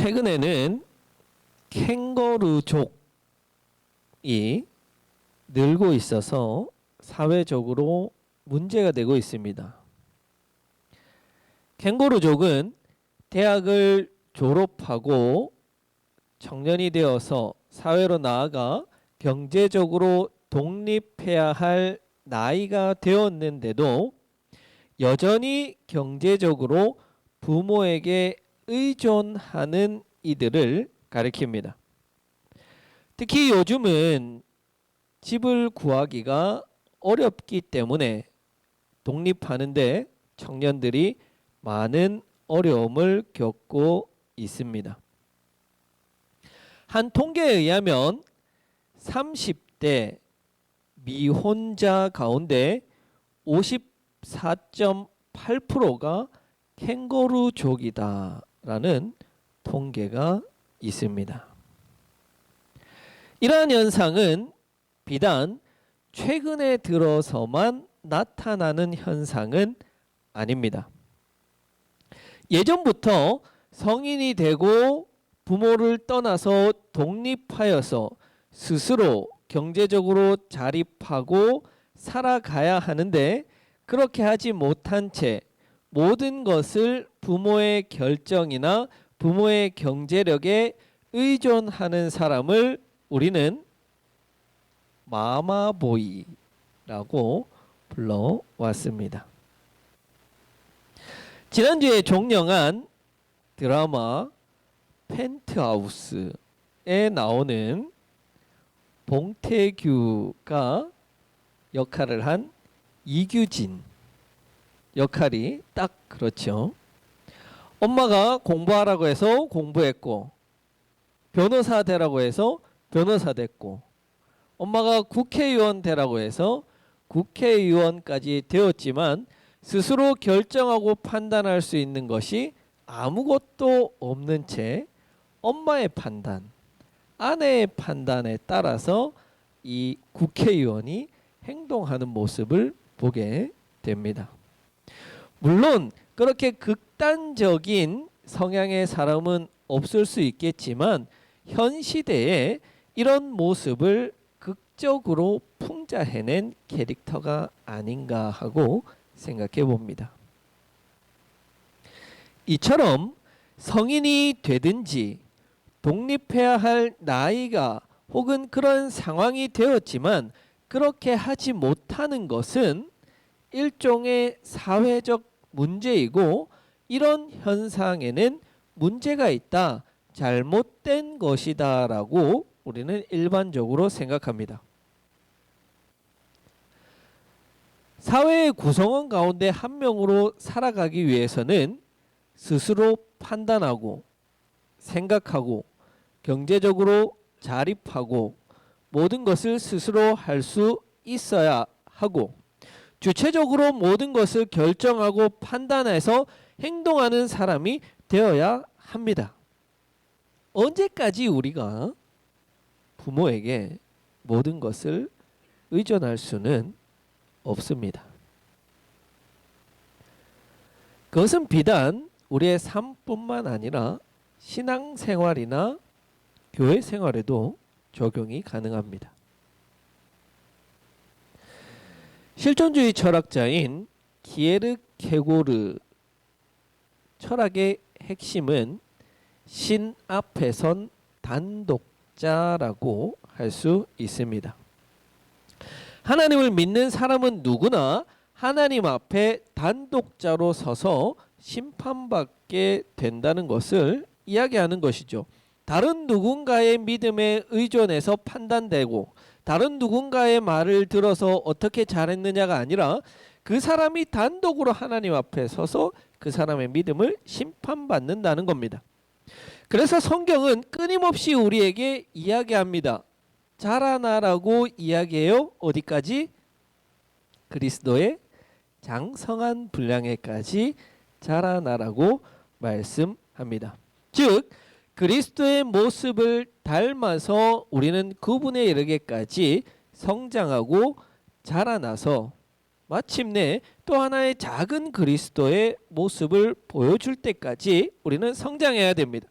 최근에는 캥거루족이 늘고 있어서 사회적으로 문제가 되고 있습니다. 캥거루족은 대학을 졸업하고 청년이 되어서 사회로 나아가 경제적으로 독립해야 할 나이가 되었는데도 여전히 경제적으로 부모에게 의존하는 이들을 가리킵니다. 특히 요즘은 집을 구하기가 어렵기 때문에 독립하는데 청년들이 많은 어려움을 겪고 있습니다. 한 통계에 의하면 30대 미혼자 가운데 54.8%가 캥거루족이다라는 통계가 있습니다. 이러한 현상은 비단 최근에 들어서만 나타나는 현상은 아닙니다. 예전부터 성인이 되고 부모를 떠나서 독립하여서 스스로 경제적으로 자립하고 살아가야 하는데 그렇게 하지 못한 채 모든 것을 부모의 결정이나 부모의 경제력에 의존하는 사람을 우리는 마마보이라고 불러왔습니다. 지난주에 종영한 드라마 펜트하우스에 나오는 봉태규가 역할을 한 이규진 역할이 딱 그렇죠. 엄마가 공부하라고 해서 공부했고 변호사 되라고 해서 변호사 됐고 엄마가 국회의원 되라고 해서 국회의원까지 되었지만 스스로 결정하고 판단할 수 있는 것이 아무것도 없는 채 엄마의 판단, 아내의 판단에 따라서 이 국회의원이 행동하는 모습을 보게 됩니다. 물론 그렇게 극단적인 성향의 사람은 없을 수 있겠지만 현 시대에 이런 모습을 극적으로 풍자해낸 캐릭터가 아닌가 하고 생각해 봅니다. 이처럼 성인이 되든지 독립해야 할 나이가 혹은 그런 상황이 되었지만 그렇게 하지 못하는 것은 일종의 사회적 문제이고 이런 현상에는 문제가 있다, 잘못된 것이다 라고 우리는 일반적으로 생각합니다. 사회의 구성원 가운데 한 명으로 살아가기 위해서는 스스로 판단하고 생각하고 경제적으로 자립하고 모든 것을 스스로 할 수 있어야 하고 주체적으로 모든 것을 결정하고 판단해서 행동하는 사람이 되어야 합니다. 언제까지 우리가 부모에게 모든 것을 의존할 수는 없습니다. 그것은 비단 우리의 삶뿐만 아니라 신앙생활이나 교회 생활에도 적용이 가능합니다. 실존주의 철학자인 키에르케고르 철학의 핵심은 신 앞에선 단독자라고 할 수 있습니다. 하나님을 믿는 사람은 누구나 하나님 앞에 단독자로 서서 심판받게 된다는 것을 이야기하는 것이죠. 다른 누군가의 믿음에 의존해서 판단되고 다른 누군가의 말을 들어서 어떻게 잘했느냐가 아니라 그 사람이 단독으로 하나님 앞에 서서 그 사람의 믿음을 심판받는다는 겁니다. 그래서 성경은 끊임없이 우리에게 이야기합니다. 자라나라고 이야기해요. 어디까지? 그리스도의 장성한 분량에까지 자라나라고 말씀합니다. 즉 그리스도의 모습을 닮아서 우리는 그분에 이르기까지 성장하고 자라나서 마침내 또 하나의 작은 그리스도의 모습을 보여줄 때까지 우리는 성장해야 됩니다.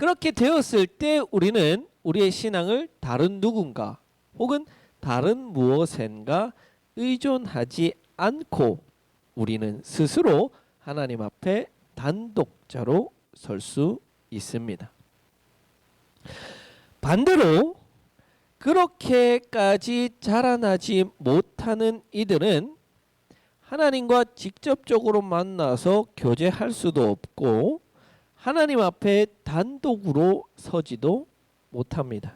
그렇게 되었을 때 우리는 우리의 신앙을 다른 누군가 혹은 다른 무엇인가 의존하지 않고 우리는 스스로 하나님 앞에 단독자로 설 수 있습니다. 반대로 그렇게까지 자라나지 못하는 이들은 하나님과 직접적으로 만나서 교제할 수도 없고 하나님 앞에 단독으로 서지도 못합니다.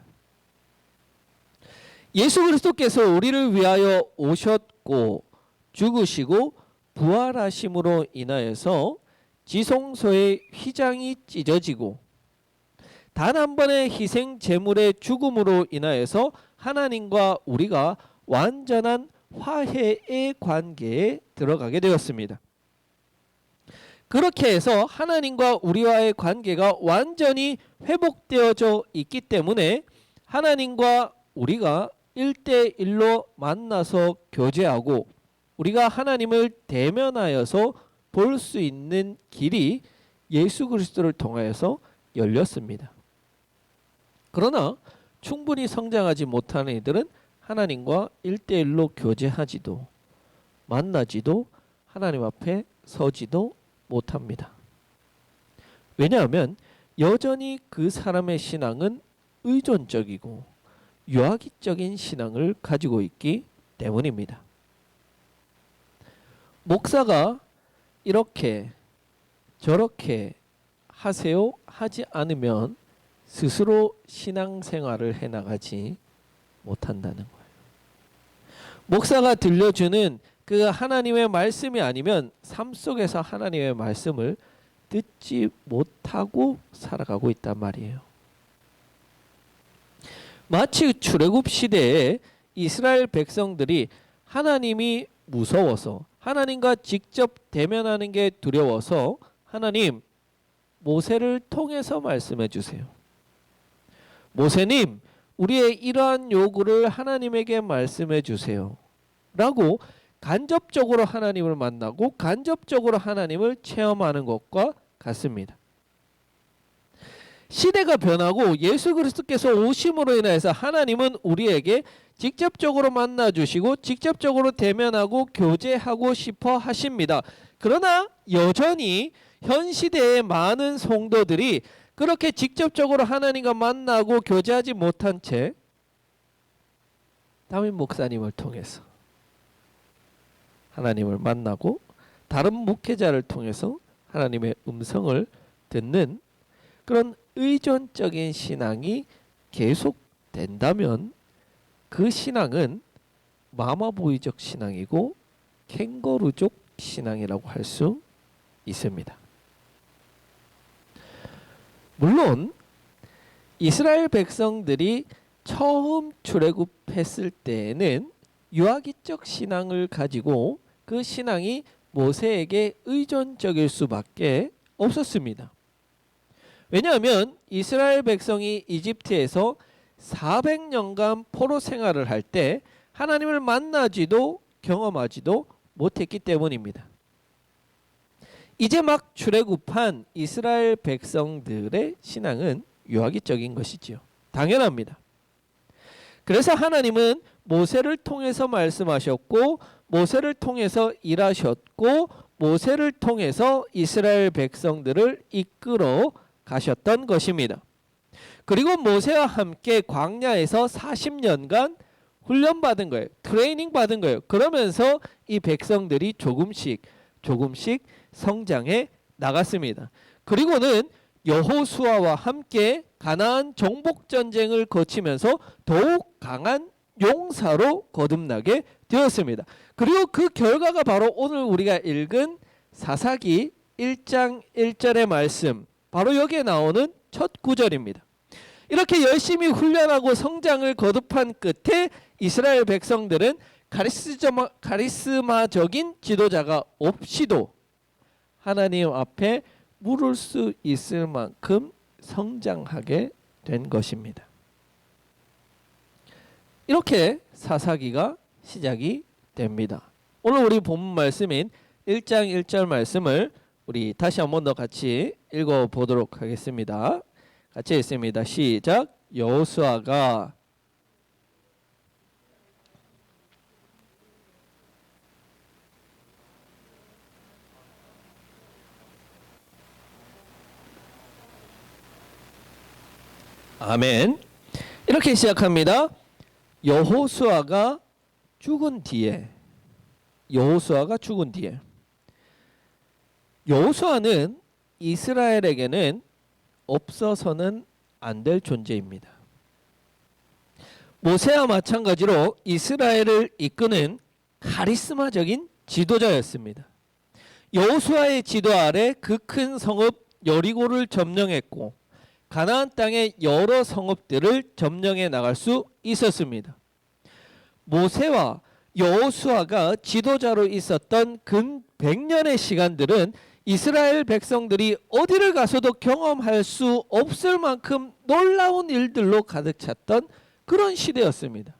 예수 그리스도께서 우리를 위하여 오셨고 죽으시고 부활하심으로 인하여서 지성소의 휘장이 찢어지고 단 한 번의 희생 제물의 죽음으로 인하여서 하나님과 우리가 완전한 화해의 관계에 들어가게 되었습니다. 그렇게 해서 하나님과 우리와의 관계가 완전히 회복되어져 있기 때문에 하나님과 우리가 1대1로 만나서 교제하고 우리가 하나님을 대면하여서 볼 수 있는 길이 예수 그리스도를 통하여서 열렸습니다. 그러나 충분히 성장하지 못하는 이들은 하나님과 1대1로 교제하지도 만나지도 하나님 앞에 서지도 못합니다. 왜냐하면 여전히 그 사람의 신앙은 의존적이고 유아기적인 신앙을 가지고 있기 때문입니다. 목사가 이렇게 저렇게 하세요 하지 않으면 스스로 신앙생활을 해나가지 못한다는 거예요. 목사가 들려주는 그 하나님의 말씀이 아니면 삶 속에서 하나님의 말씀을 듣지 못하고 살아가고 있단 말이에요. 마치 출애굽 시대에 이스라엘 백성들이 하나님이 무서워서 하나님과 직접 대면하는 게 두려워서 하나님 모세를 통해서 말씀해 주세요. 모세님 우리의 이러한 요구를 하나님에게 말씀해 주세요. 라고 간접적으로 하나님을 만나고 간접적으로 하나님을 체험하는 것과 같습니다. 시대가 변하고 예수 그리스도께서 오심으로 인해서 하나님은 우리에게 직접적으로 만나주시고 직접적으로 대면하고 교제하고 싶어 하십니다. 그러나 여전히 현 시대의 많은 성도들이 그렇게 직접적으로 하나님과 만나고 교제하지 못한 채 담임 목사님을 통해서 하나님을 만나고 다른 목회자를 통해서 하나님의 음성을 듣는 그런 의존적인 신앙이 계속된다면 그 신앙은 마마보이적 신앙이고 캥거루족 신앙이라고 할 수 있습니다. 물론 이스라엘 백성들이 처음 출애굽했을 때에는 유아기적 신앙을 가지고 그 신앙이 모세에게 의존적일 수밖에 없었습니다. 왜냐하면 이스라엘 백성이 이집트에서 400년간 포로 생활을 할 때 하나님을 만나지도 경험하지도 못했기 때문입니다. 이제 막 출애굽한 이스라엘 백성들의 신앙은 유아기적인 것이지요. 당연합니다. 그래서 하나님은 모세를 통해서 말씀하셨고 모세를 통해서 일하셨고 모세를 통해서 이스라엘 백성들을 이끌어 가셨던 것입니다. 그리고 모세와 함께 광야에서 40년간 훈련받은 거예요. 트레이닝 받은 거예요. 그러면서 이 백성들이 조금씩 성장해 나갔습니다. 그리고는 여호수아와 함께 가나안 정복 전쟁을 거치면서 더욱 강한 용사로 거듭나게 되었습니다. 그리고 그 결과가 바로 오늘 우리가 읽은 사사기 1장 1절의 말씀, 바로 여기에 나오는 첫 구절입니다. 이렇게 열심히 훈련하고 성장을 거듭한 끝에 이스라엘 백성들은 카리스마적인 지도자가 없이도 하나님 앞에 물을 수 있을 만큼 성장하게 된 것입니다. 이렇게 사사기가 시작이 됩니다. 오늘 우리 본문 말씀인 1장 1절 말씀을 우리 다시 한 번 더 같이 읽어보도록 하겠습니다. 같이 했습니다. 시작. 여호수아가 아멘. 이렇게 시작합니다. 여호수아가 죽은 뒤에 여호수아는 이스라엘에게는 없어서는 안 될 존재입니다. 모세와 마찬가지로 이스라엘을 이끄는 카리스마적인 지도자였습니다. 여호수아의 지도 아래 그 큰 성읍 여리고를 점령했고 가나안 땅의 여러 성읍들을 점령해 나갈 수 있었습니다. 모세와 여호수아가 지도자로 있었던 근 100년의 시간들은 이스라엘 백성들이 어디를 가서도 경험할 수 없을 만큼 놀라운 일들로 가득 찼던 그런 시대였습니다.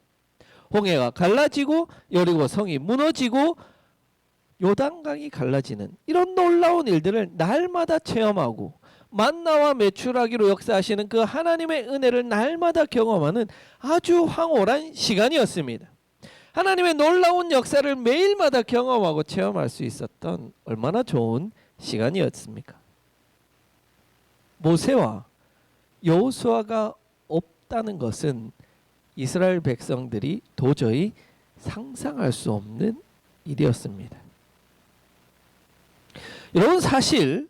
홍해가 갈라지고 여리고 성이 무너지고 요단강이 갈라지는 이런 놀라운 일들을 날마다 체험하고 만나와 메추라기로 역사하시는 그 하나님의 은혜를 날마다 경험하는 아주 황홀한 시간이었습니다. 하나님의 놀라운 역사를 매일마다 경험하고 체험할 수 있었던 얼마나 좋은 시간이었습니까? 모세와 여호수아가 없다는 것은 이스라엘 백성들이 도저히 상상할 수 없는 일이었습니다. 여러분, 사실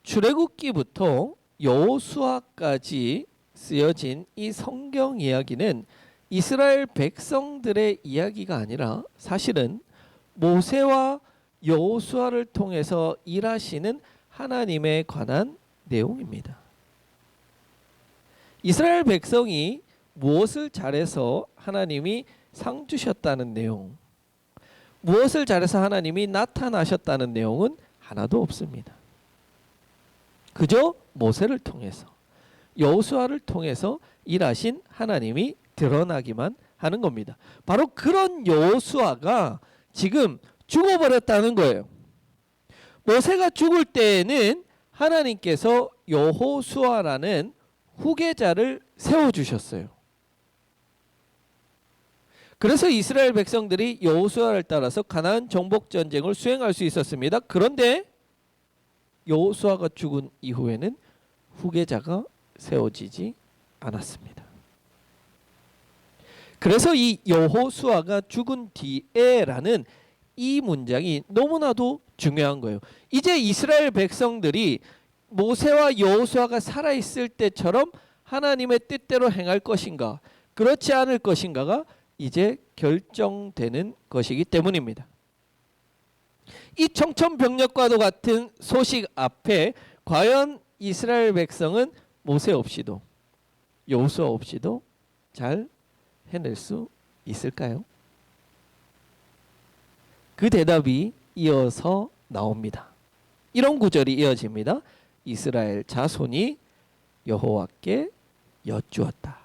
출애굽기부터 여호수아까지 쓰여진 이 성경 이야기는 이스라엘 백성들의 이야기가 아니라 사실은 모세와 여호수아를 통해서 일하시는 하나님에 관한 내용입니다. 이스라엘 백성이 무엇을 잘해서 하나님이 상 주셨다는 내용, 무엇을 잘해서 하나님이 나타나셨다는 내용은 하나도 없습니다. 그저 모세를 통해서 여호수아를 통해서 일하신 하나님이 드러나기만 하는 겁니다. 바로 그런 여호수아가 지금 죽어버렸다는 거예요. 모세가 죽을 때에는 하나님께서 여호수아라는 후계자를 세워주셨어요. 그래서 이스라엘 백성들이 여호수아를 따라서 가나안 정복 전쟁을 수행할 수 있었습니다. 그런데 여호수아가 죽은 이후에는 후계자가 세워지지 않았습니다. 그래서 이 여호수아가 죽은 뒤에라는 이 문장이 너무나도 중요한 거예요. 이제 이스라엘 백성들이 모세와 여호수아가 살아있을 때처럼 하나님의 뜻대로 행할 것인가, 그렇지 않을 것인가가 이제 결정되는 것이기 때문입니다. 이 청천벽력과도 같은 소식 앞에 과연 이스라엘 백성은 모세 없이도 여호수아 없이도 잘 해낼 수 있을까요? 그 대답이 이어서 나옵니다. 이런 구절이 이어집니다. 이스라엘 자손이 여호와께 여쭈었다.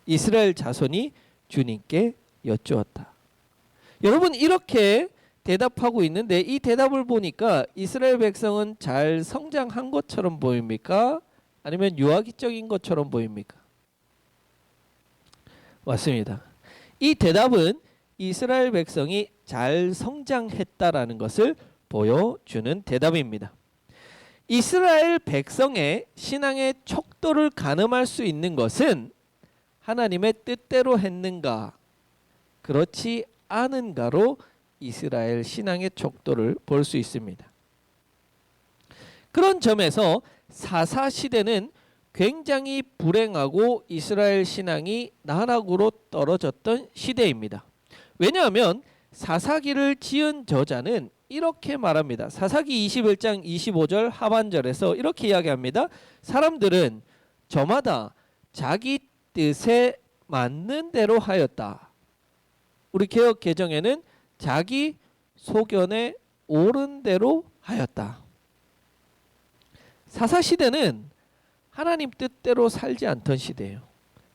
이스라엘 자손이 주님께 여쭈었다. 여러분, 이렇게 대답하고 있는데 이 대답을 보니까 이스라엘 백성은 잘 성장한 것처럼 보입니까? 아니면 유아기적인 것처럼 보입니까? 맞습니다. 이 대답은 이스라엘 백성이 잘 성장했다라는 것을 보여주는 대답입니다. 이스라엘 백성의 신앙의 척도를 가늠할 수 있는 것은 하나님의 뜻대로 했는가, 그렇지 않은가로 이스라엘 신앙의 척도를 볼 수 있습니다. 그런 점에서 사사시대는 굉장히 불행하고 이스라엘 신앙이 나락으로 떨어졌던 시대입니다. 왜냐하면 사사기를 지은 저자는 이렇게 말합니다. 사사기 21장 25절 하반절에서 이렇게 이야기합니다. 사람들은 저마다 자기 뜻에 맞는 대로 하였다. 우리 개역 개정에는 자기 소견에 옳은 대로 하였다. 사사시대는 하나님 뜻대로 살지 않던 시대예요.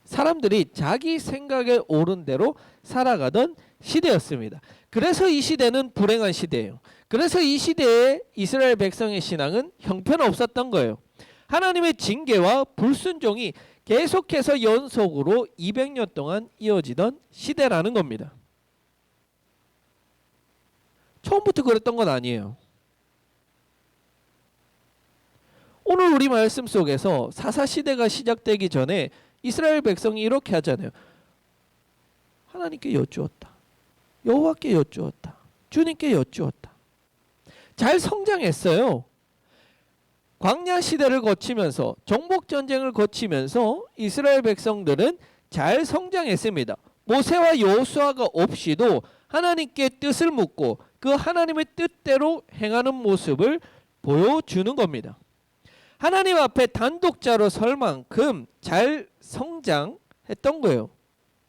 사람들이 자기 생각에 옳은 대로 살아가던 시대였습니다. 그래서 이 시대는 불행한 시대예요. 그래서 이 시대에 이스라엘 백성의 신앙은 형편없었던 거예요. 하나님의 징계와 불순종이 계속해서 연속으로 200년 동안 이어지던 시대라는 겁니다. 처음부터 그랬던 건 아니에요. 오늘 우리 말씀 속에서 사사시대가 시작되기 전에 이스라엘 백성이 이렇게 하잖아요. 하나님께 여쭈었다. 여호와께 여쭈었다. 주님께 여쭈었다. 잘 성장했어요. 광야 시대를 거치면서 정복 전쟁을 거치면서 이스라엘 백성들은 잘 성장했습니다. 모세와 여호수아가 없이도 하나님께 뜻을 묻고 그 하나님의 뜻대로 행하는 모습을 보여주는 겁니다. 하나님 앞에 단독자로 설 만큼 잘 성장했던 거예요.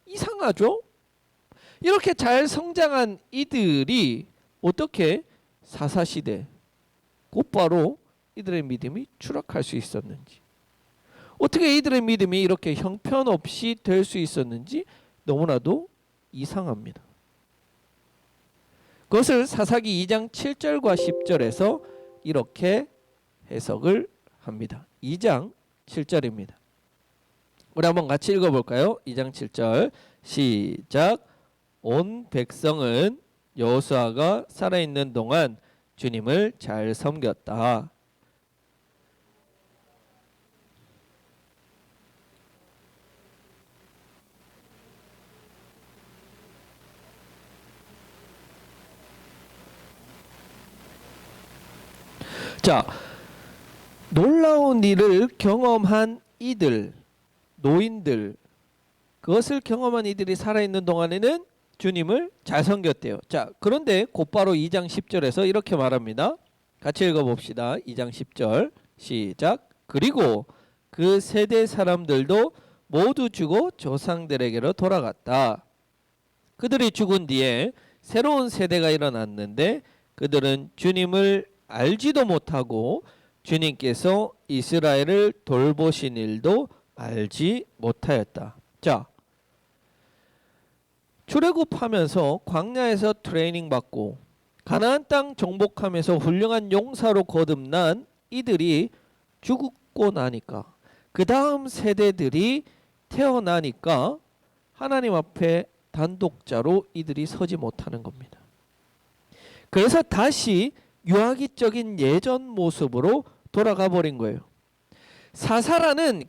이상하죠? 이렇게 잘 성장한 이들이 어떻게 사사시대 곧바로 이들의 믿음이 추락할 수 있었는지, 어떻게 이들의 믿음이 이렇게 형편없이 될 수 있었는지 너무나도 이상합니다. 그것을 사사기 2장 7절과 10절에서 이렇게 해석을 합니다. 2장 7절입니다. 우리 한번 같이 읽어볼까요? 2장 7절 시작. 온 백성은 여호수아가 살아있는 동안 주님을 잘 섬겼다. 자, 놀라운 일을 경험한 이들, 노인들, 그것을 경험한 이들이 살아있는 동안에는 주님을 잘 섬겼대요. 자, 그런데 곧바로 2장 10절에서 이렇게 말합니다. 같이 읽어봅시다. 2장 10절 시작. 그리고 그 세대 사람들도 모두 죽어 조상들에게로 돌아갔다. 그들이 죽은 뒤에 새로운 세대가 일어났는데 그들은 주님을 알지도 못하고 주님께서 이스라엘을 돌보신 일도 알지 못하였다. 자, 출애굽하면서 광야에서 트레이닝 받고 가나안 땅 정복하면서 훌륭한 용사로 거듭난 이들이 죽고 나니까, 그 다음 세대들이 태어나니까 하나님 앞에 단독자로 이들이 서지 못하는 겁니다. 그래서 다시 유아기적인 예전 모습으로 돌아가 버린 거예요. 사사라는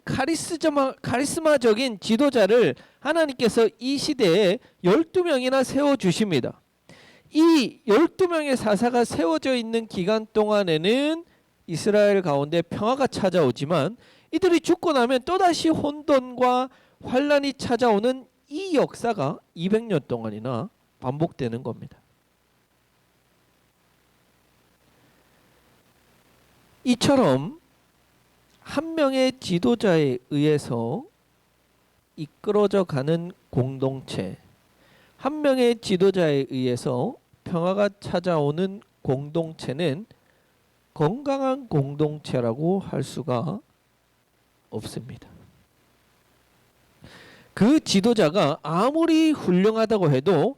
카리스마적인 지도자를 하나님께서 이 시대에 12명이나 세워주십니다. 이 12명의 사사가 세워져 있는 기간 동안에는 이스라엘 가운데 평화가 찾아오지만 이들이 죽고 나면 또다시 혼돈과 환란이 찾아오는 이 역사가 200년 동안이나 반복되는 겁니다. 이처럼 한 명의 지도자에 의해서 이끌어져 가는 공동체, 한 명의 지도자에 의해서 평화가 찾아오는 공동체는 건강한 공동체라고 할 수가 없습니다. 그 지도자가 아무리 훌륭하다고 해도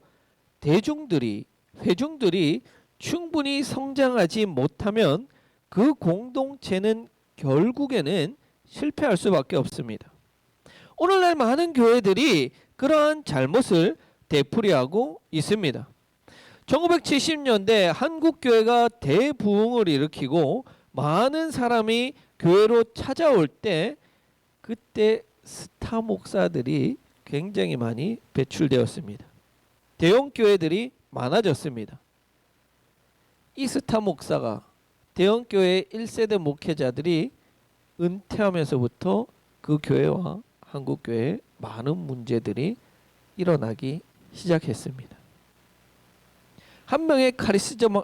대중들이, 회중들이 충분히 성장하지 못하면 그 공동체는 결국에는 실패할 수밖에 없습니다. 오늘날 많은 교회들이 그러한 잘못을 되풀이하고 있습니다. 1970년대 한국 교회가 대부흥을 일으키고 많은 사람이 교회로 찾아올 때, 그때 스타 목사들이 굉장히 많이 배출되었습니다. 대형 교회들이 많아졌습니다. 이 스타 목사가 대형 교회 1세대 목회자들이 은퇴하면서부터 그 교회와 한국 교회에 많은 문제들이 일어나기 시작했습니다. 한 명의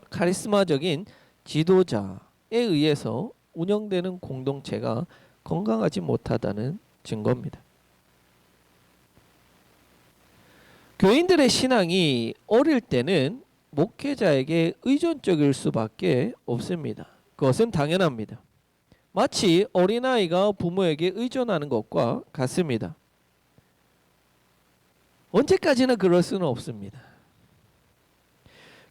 카리스마적인 지도자에 의해서 운영되는 공동체가 건강하지 못하다는 증거입니다. 교인들의 신앙이 어릴 때는 목회자에게 의존적일 수밖에 없습니다. 그것은 당연합니다. 마치 어린아이가 부모에게 의존하는 것과 같습니다. 언제까지나 그럴 수는 없습니다.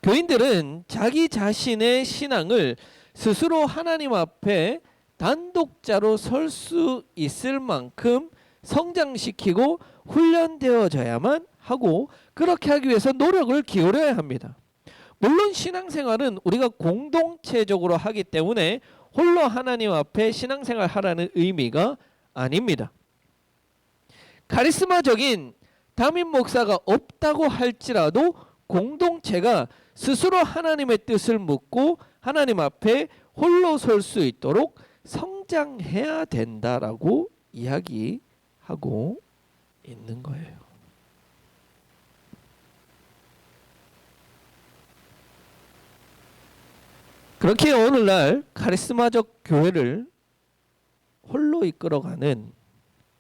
교인들은 자기 자신의 신앙을 스스로 하나님 앞에 단독자로 설 수 있을 만큼 성장시키고 훈련되어져야만 하고, 그렇게 하기 위해서 노력을 기울여야 합니다. 물론 신앙생활은 우리가 공동체적으로 하기 때문에 홀로 하나님 앞에 신앙생활 하라는 의미가 아닙니다. 카리스마적인 담임 목사가 없다고 할지라도 공동체가 스스로 하나님의 뜻을 묻고 하나님 앞에 홀로 설 수 있도록 성장해야 된다라고 이야기하고 있는 거예요. 그렇게 오늘날 카리스마적 교회를 홀로 이끌어가는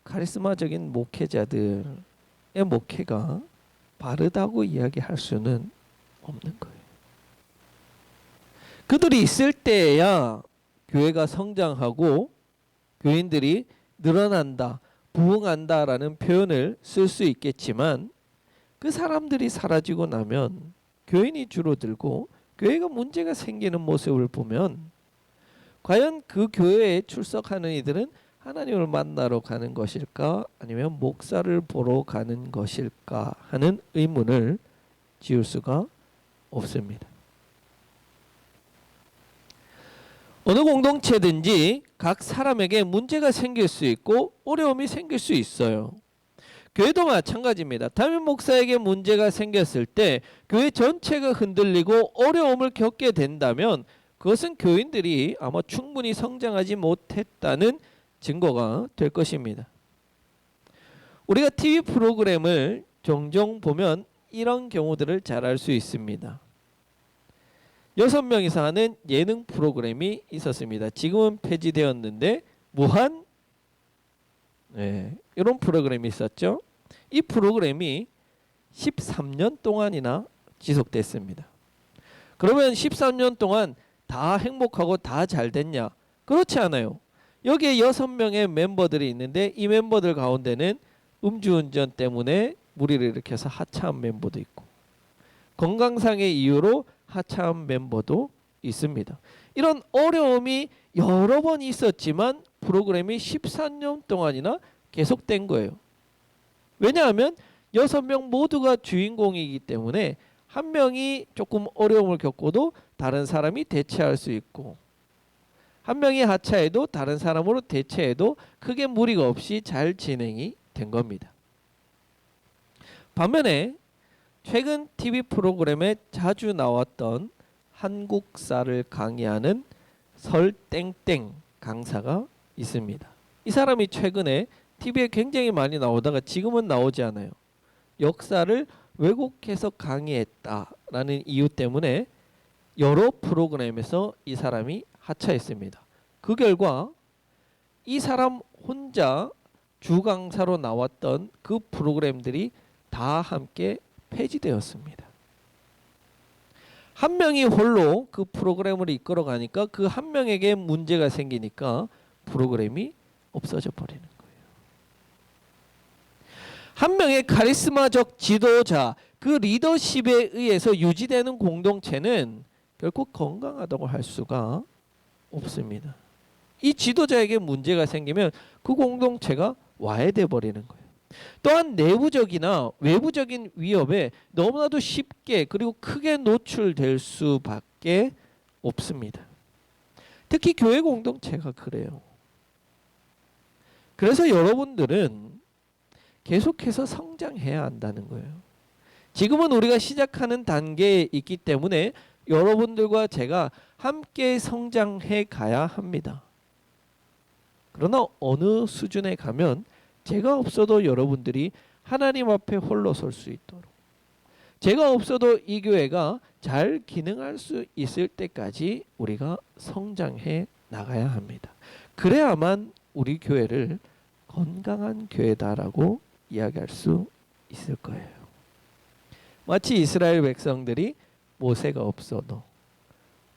카리스마적인 목회자들의 목회가 바르다고 이야기할 수는 없는 거예요. 그들이 있을 때에야 교회가 성장하고 교인들이 늘어난다, 부흥한다라는 표현을 쓸 수 있겠지만, 그 사람들이 사라지고 나면 교인이 줄어들고 교회가 문제가 생기는 모습을 보면 과연 그 교회에 출석하는 이들은 하나님을 만나러 가는 것일까, 아니면 목사를 보러 가는 것일까 하는 의문을 지울 수가 없습니다. 어느 공동체든지 각 사람에게 문제가 생길 수 있고 어려움이 생길 수 있어요. 교회도 마찬가지입니다. 담임 목사에게 문제가 생겼을 때 교회 전체가 흔들리고 어려움을 겪게 된다면 그것은 교인들이 아마 충분히 성장하지 못했다는 증거가 될 것입니다. 우리가 TV 프로그램을 종종 보면 이런 경우들을 잘 알 수 있습니다. 6명이서 하는 예능 프로그램이 있었습니다. 지금은 폐지되었는데 무한, 이런 프로그램이 있었죠. 이 프로그램이 13년 동안이나 지속됐습니다. 그러면 13년 동안 다 행복하고 다 잘 됐냐? 그렇지 않아요. 여기에 6명의 멤버들이 있는데 이 멤버들 가운데는 음주운전 때문에 무리를 일으켜서 하차한 멤버도 있고, 건강상의 이유로 하차한 멤버도 있습니다. 이런 어려움이 여러 번 있었지만 프로그램이 14년 동안이나 계속된 거예요. 왜냐하면 6명 모두가 주인공이기 때문에 한 명이 조금 어려움을 겪어도 다른 사람이 대체할 수 있고, 한 명이 하차해도 다른 사람으로 대체해도 크게 무리가 없이 잘 진행이 된 겁니다. 반면에 최근 TV 프로그램에 자주 나왔던 한국사를 강의하는 설땡땡 강사가 있습니다. 이 사람이 최근에 TV에 굉장히 많이 나오다가 지금은 나오지 않아요. 역사를 왜곡해서 강의했다라는 이유 때문에 여러 프로그램에서 이 사람이 하차했습니다. 그 결과 이 사람 혼자 주강사로 나왔던 그 프로그램들이 다 함께 폐지되었습니다. 한 명이 홀로 그 프로그램을 이끌어 가니까 그 한 명에게 문제가 생기니까 프로그램이 없어져 버리는 거예요. 한 명의 카리스마적 지도자, 그 리더십에 의해서 유지되는 공동체는 결코 건강하다고 할 수가 없습니다. 이 지도자에게 문제가 생기면 그 공동체가 와해돼 버리는 거예요. 또한 내부적이나 외부적인 위협에 너무나도 쉽게 그리고 크게 노출될 수밖에 없습니다. 특히 교회 공동체가 그래요. 그래서 여러분들은 계속해서 성장해야 한다는 거예요. 지금은 우리가 시작하는 단계에 있기 때문에 여러분들과 제가 함께 성장해 가야 합니다. 그러나 어느 수준에 가면 제가 없어도 여러분들이 하나님 앞에 홀로 설 수 있도록, 제가 없어도 이 교회가 잘 기능할 수 있을 때까지 우리가 성장해 나가야 합니다. 그래야만 우리 교회를 건강한 교회다라고 이야기할 수 있을 거예요. 마치 이스라엘 백성들이 모세가 없어도,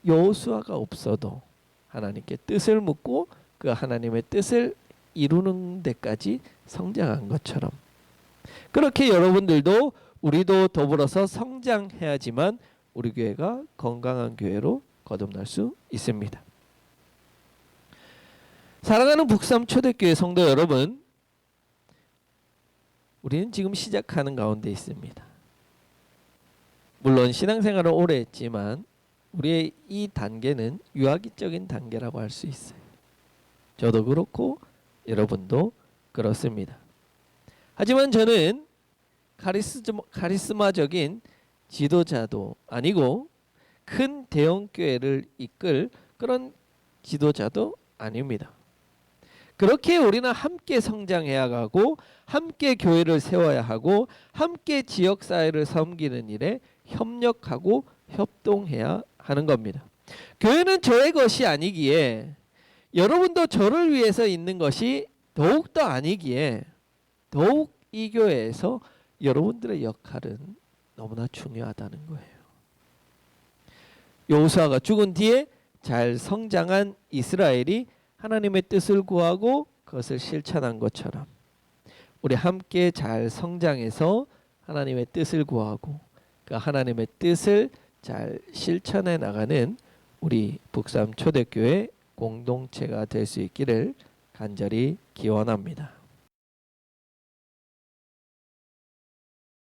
여호수아가 없어도 하나님께 뜻을 묻고 그 하나님의 뜻을 이루는 데까지 성장한 것처럼, 그렇게 여러분들도 우리도 더불어서 성장해야지만 우리 교회가 건강한 교회로 거듭날 수 있습니다. 사랑하는 북삼 초대교회 성도 여러분, 우리는 지금 시작하는 가운데 있습니다. 물론 신앙생활을 오래 했지만 우리의 이 단계는 유아기적인 단계라고 할 수 있어요. 저도 그렇고 여러분도 그렇습니다. 하지만 저는 카리스마적인 지도자도 아니고 큰 대형교회를 이끌 그런 지도자도 아닙니다. 그렇게 우리는 함께 성장해야 하고 함께 교회를 세워야 하고 함께 지역사회를 섬기는 일에 협력하고 협동해야 하는 겁니다. 교회는 저의 것이 아니기에 여러분도 저를 위해서 있는 것이 더욱더 아니기에 더욱 이 교회에서 여러분들의 역할은 너무나 중요하다는 거예요. 여호수아가 죽은 뒤에 잘 성장한 이스라엘이 하나님의 뜻을 구하고 그것을 실천한 것처럼 우리 함께 잘 성장해서 하나님의 뜻을 구하고 그 하나님의 뜻을 잘 실천해 나가는 우리 북삼 초대교회 공동체가 될 수 있기를 간절히 기원합니다.